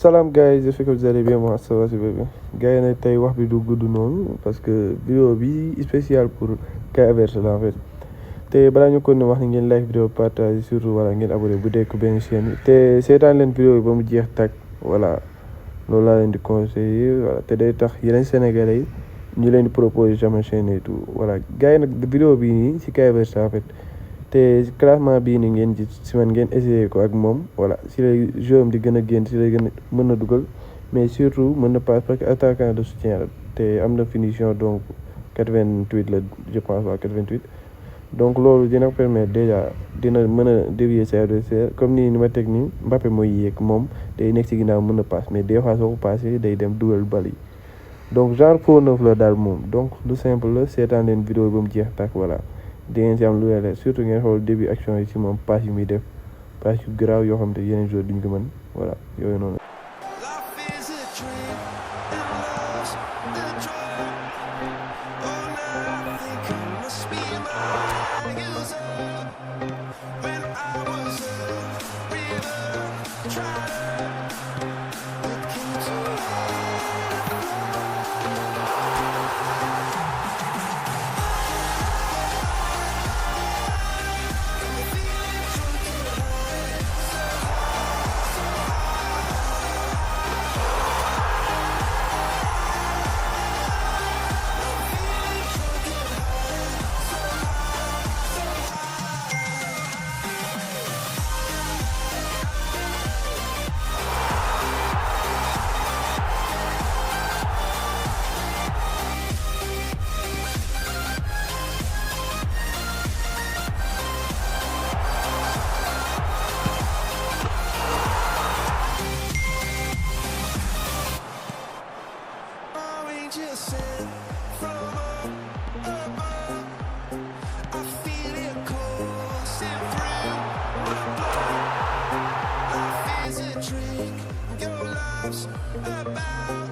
Salam guys, j'espère que vous allez bien, moi ça va super bien. Gars yi nag tey wax bi du gudd noonu parce que vidéo bi spécial pour Havertz la en fait te balaa ñu ko ne wax ni ngeen like vidéo partage surtout voilà ngeen abonné bu dee ko benn chaîne bi te seetaan leen vidéo yi ba mu jeex tàkk voilà loolu laa leen di conseiller voilà te day tax yeneen sénégalais yi ñu leen di proposer sama chaîne et tout voilà gars yi nag vidéo bi nii si Havertz en fait te classement bii ni ngeen gis si man ngeen essayé ko ak moom voilà si lay jeu am di gën a génn si lay gën a mën na dugal mais surtout mën na passe parce que attaquant de soutien la te am na finition donc 88 la je pense waa 88 donc loolu dina permettre déjà dina mën a dévier ses adversaires comme ni ma teg nii Mbappé mooy yéeg moom day nekk si ginnaaw mën na passe mais des fois soo ko passé day dem dugal bal yi donc genre faux neuf la daal moom donc lu simple la seetaan leen vidéo ba mu jeex tàkk voilà di ngeen si am lu leen surtout ngeen xool début action yi si moom passe yu muy def passe yu garaaw yoo xam te yeneen joueurs duñ ko mën voilà yooyu noonu. Drink your love's about